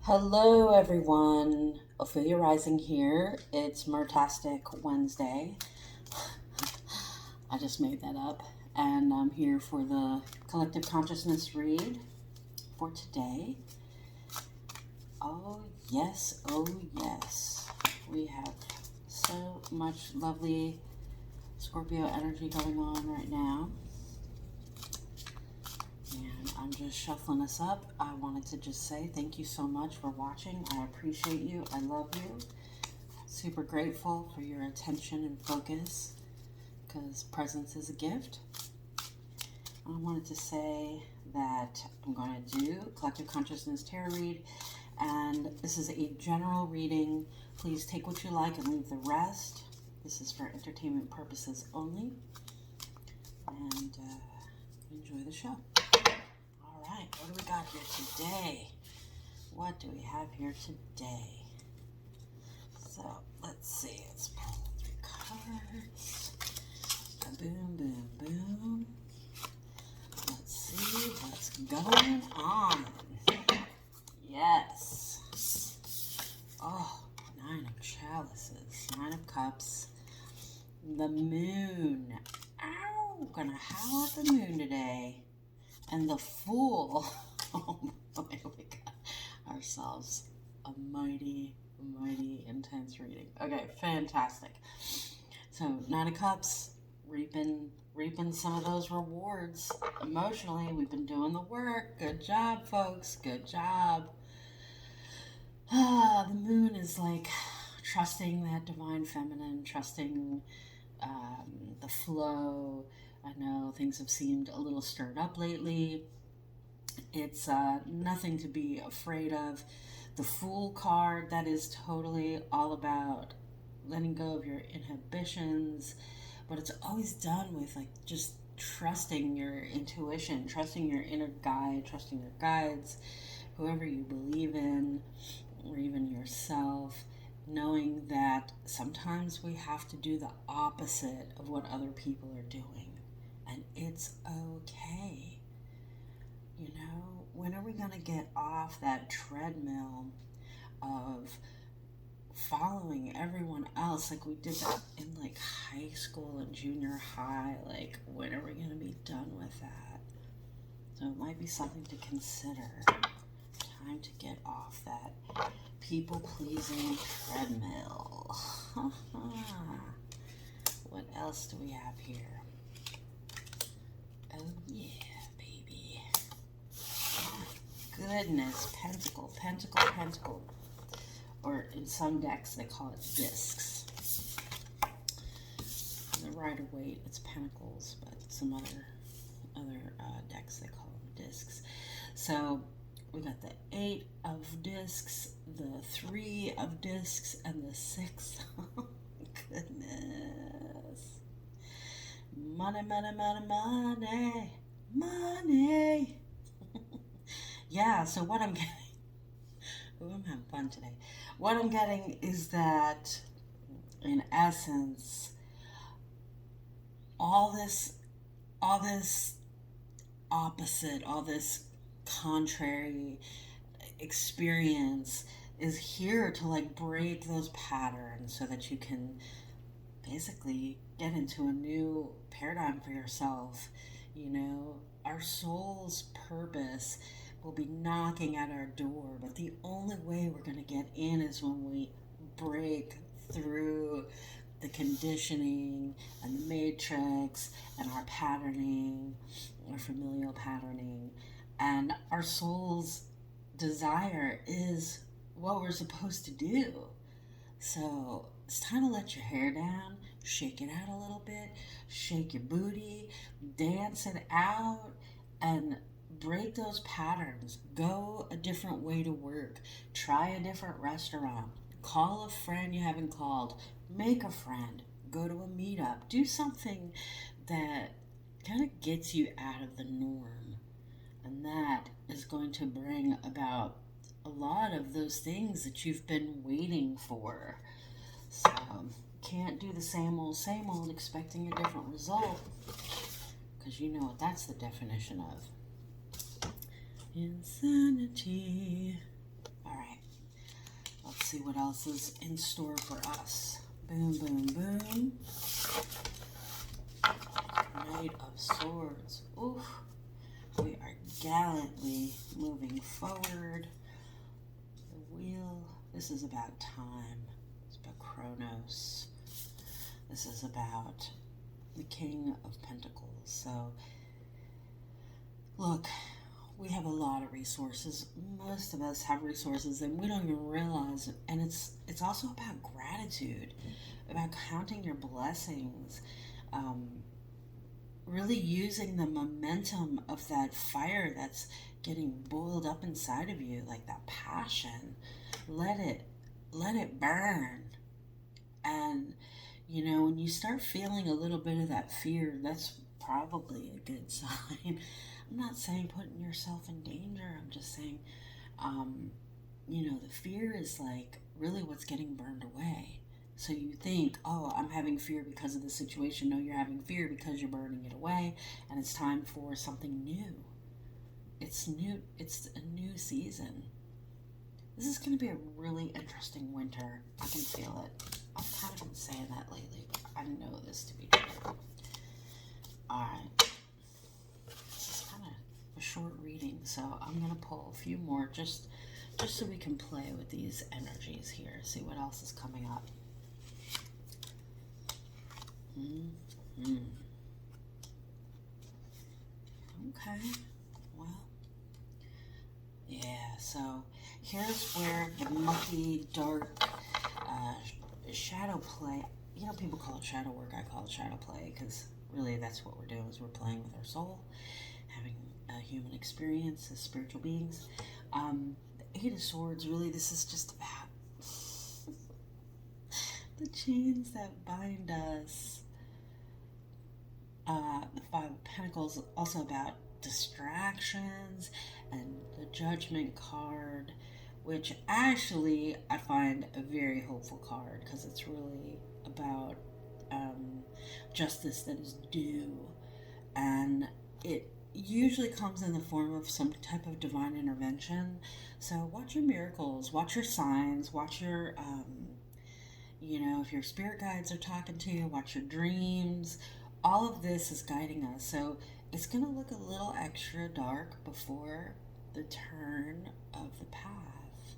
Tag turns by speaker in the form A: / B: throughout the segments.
A: Hello, everyone. Ophelia Rising here. It's Murtastic Wednesday. I just made that up. And I'm here for the collective consciousness read for today. Oh, yes. Oh, yes. We have so much lovely Scorpio energy going on right now. And I'm just shuffling us up. I wanted to just say thank you so much for watching. I appreciate you. I love you. Super grateful for your attention and focus because presence is a gift. I wanted to say that I'm going to do Collective Consciousness Tarot Read, and this is a general reading. Please take what you like and leave the rest. This is for entertainment purposes only, and enjoy the show. All right, what do we got here today? What do we have here today? So let's see. Let's pull 3 cards. Boom, boom, boom. Let's see what's going on. Yes. Oh, 9 of chalices, 9 of cups. The moon. Ow! Gonna howl at the moon today. And the fool. Oh boy, we got ourselves a mighty intense reading. Okay, fantastic. So 9 of cups, reaping some of those rewards emotionally. We've been doing the work. Good job, folks. Good job. The moon is like trusting that divine feminine, trusting the flow. I know things have seemed a little stirred up lately. It's nothing to be afraid of. The Fool card, that is totally all about letting go of your inhibitions, but it's always done with like just trusting your intuition, trusting your inner guide, trusting your guides, whoever you believe in, or even yourself, knowing that sometimes we have to do the opposite of what other people are doing, and it's okay. You know, when are we going to get off that treadmill of following everyone else like we did that in like high school and junior high? Like, when are we going to be done with that? So it might be something to consider. Time to get off that people-pleasing treadmill. What else do we have here? Oh yeah. Goodness, pentacle, or in some decks they call it discs. In the Rider-Waite, it's pentacles, but some other decks they call them discs. So we got the 8 of discs, the 3 of discs, and the 6. Oh, goodness. Money. Yeah, so what I'm getting, I'm having fun today. What I'm getting is that, in essence, all this opposite, all this contrary experience is here to like break those patterns so that you can basically get into a new paradigm for yourself. You know, our soul's purpose will be knocking at our door, but the only way we're going to get in is when we break through the conditioning and the matrix and our patterning, our familial patterning, and our soul's desire is what we're supposed to do. So it's time to let your hair down, shake it out a little bit, shake your booty, dance it out, and break those patterns. Go a different way to work. Try a different restaurant. Call a friend you haven't called. Make a friend. Go to a meetup. Do something that kind of gets you out of the norm. And that is going to bring about a lot of those things that you've been waiting for. So, can't do the same old, expecting a different result. Because you know what that's the definition of. Insanity. Alright. see what else is in store for us. Boom, boom, boom. Knight of Swords. Oof. We are gallantly moving forward. The wheel. This is about time. It's about Chronos. This is about the King of Pentacles. So, look, we have a lot of resources. Most of us have resources and we don't even realize it. And it's also about gratitude, about counting your blessings, really using the momentum of that fire that's getting boiled up inside of you, like that passion. Let it burn. And when you start feeling a little bit of that fear, that's probably a good sign. I'm not saying putting yourself in danger. I'm just saying, the fear is like really what's getting burned away. So you think, oh, I'm having fear because of the situation. No, you're having fear because you're burning it away, and it's time for something new. It's new. It's a new season. This is going to be a really interesting winter. I can feel it. I've kind of been saying that lately, but I know this to be true. Alright. This is kind of a short reading, so I'm going to pull a few more just so we can play with these energies here. See what else is coming up. Okay. Well, yeah, so here's where the mucky, dark shadow play, people call it shadow work, I call it shadow play, because really that's what we're doing, is we're playing with our soul, having a human experience as spiritual beings. The Eight of Swords, really, this is just about the chains that bind us. The Five of Pentacles, also about distractions, and the Judgment card, which actually I find a very hopeful card, because it's really about justice that is due, and it usually comes in the form of some type of divine intervention. So watch your miracles, watch your signs, watch your if your spirit guides are talking to you, watch your dreams. All of this is guiding us. So it's going to look a little extra dark before the turn of the path.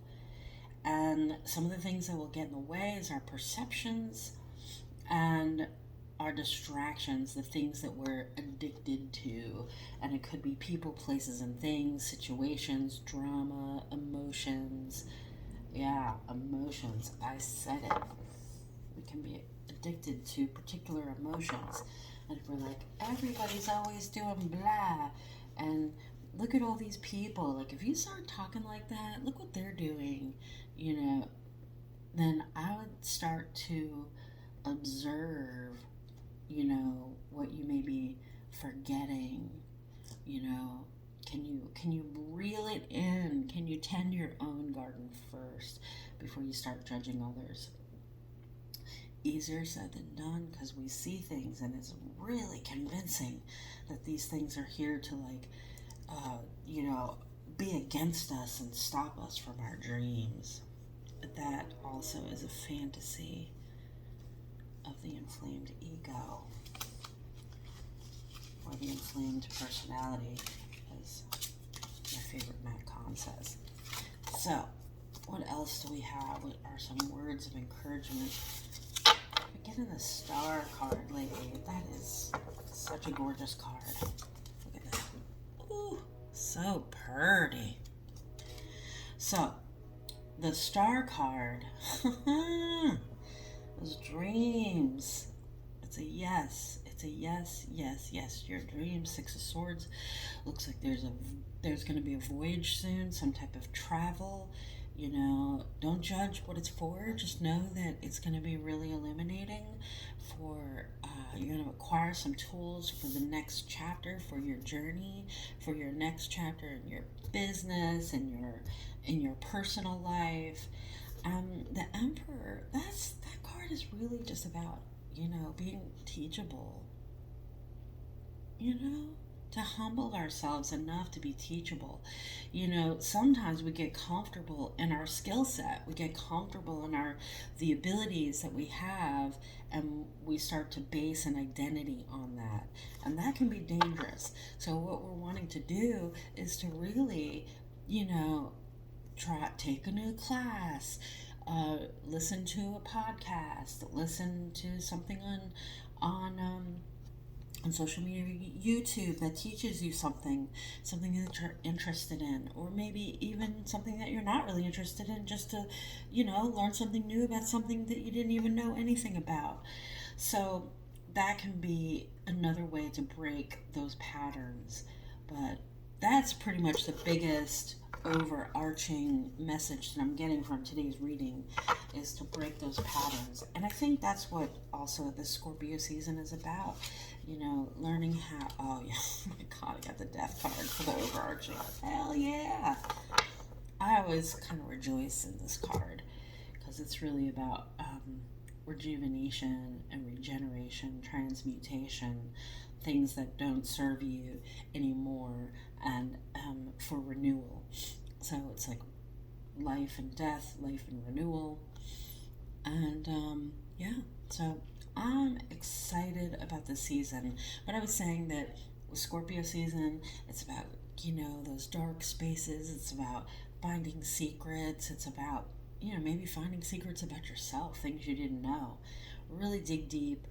A: And some of the things that will get in the way is our perceptions and our distractions, the things that we're addicted to. And it could be people, places, and things, situations, drama, emotions. Yeah, emotions. I said it. We can be addicted to particular emotions. And if we're like, everybody's always doing blah, and look at all these people, like if you start talking like that, look what they're doing, then I would start to observe, what you may be forgetting, can you reel it in? Can you tend your own garden first before you start judging others? Easier said than done, because we see things and it's really convincing that these things are here to be against us and stop us from our dreams. But that also is a fantasy of the inflamed ego, or the inflamed personality, as my favorite Matt Kahn says. So, what else do we have? What are some words of encouragement? We're getting the Star card lately. That is such a gorgeous card. Look at that. Ooh, so pretty. So, the Star card. Those dreams. It's a yes. It's a yes, yes, yes. Your dreams. Six of Swords. Looks like there's going to be a voyage soon. Some type of travel. Don't judge what it's for. Just know that it's going to be really illuminating. You're going to acquire some tools for the next chapter, for your journey, for your next chapter in your business and in your personal life. The Emperor. That card is really just about being teachable. to humble ourselves enough to be teachable. Sometimes we get comfortable in our skill set. We get comfortable in the abilities that we have, and we start to base an identity on that. And that can be dangerous. So what we're wanting to do is to really, you know, take a new class, listen to a podcast, listen to something on social media, YouTube, that teaches you something that you're interested in, or maybe even something that you're not really interested in, just to, learn something new about something that you didn't even know anything about. So that can be another way to break those patterns. But that's pretty much the biggest overarching message that I'm getting from today's reading, is to break those patterns. And I think that's what also the Scorpio season is about. Learning how. Oh, yeah. Oh my God, I got the death card for the overarching. Hell yeah. I always kind of rejoice in this card because it's really about rejuvenation and regeneration, transmutation, things that don't serve you anymore, and for renewal. So it's like life and death, life and renewal. And yeah, so I'm excited about this season. But I was saying that with Scorpio season, it's about, those dark spaces. It's about finding secrets. It's about, maybe finding secrets about yourself, things you didn't know. Really dig deep.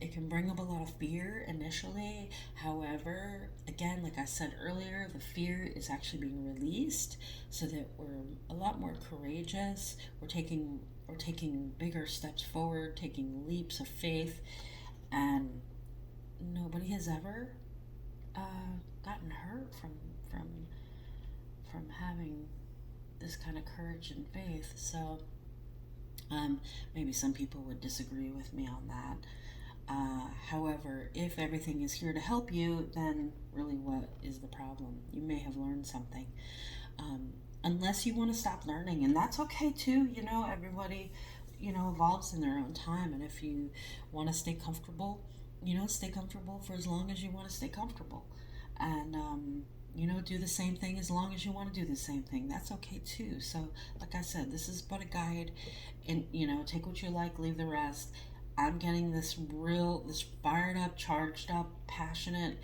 A: It can bring up a lot of fear initially. However, again, like I said earlier, the fear is actually being released so that we're a lot more courageous. We're taking bigger steps forward, taking leaps of faith, and nobody has ever gotten hurt from from having this kind of courage and faith. So maybe some people would disagree with me on that. However, if everything is here to help you, then really what is the problem? You may have learned something. Unless you want to stop learning, and that's okay too. Everybody, evolves in their own time. And if you want to stay comfortable, stay comfortable for as long as you want to stay comfortable. And, do the same thing as long as you want to do the same thing. That's okay too. So, like I said, this is but a guide, and, take what you like, leave the rest. I'm getting this fired up, charged up, passionate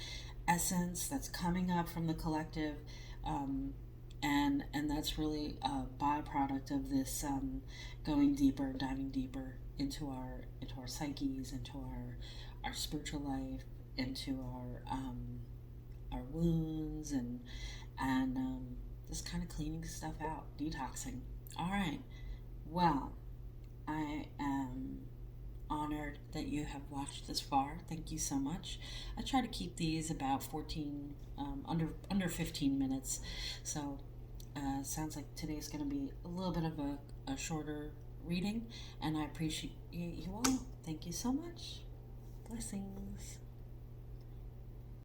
A: essence that's coming up from the collective. And that's really a byproduct of this, going deeper, diving deeper into our psyches, into our spiritual life, into our wounds, and just kind of cleaning stuff out, detoxing. All right. Well, I am honored that you have watched this far. Thank you so much. I try to keep these about 14, under 15 minutes. So sounds like today's going to be a little bit of a shorter reading, and I appreciate you all. Thank you so much. Blessings.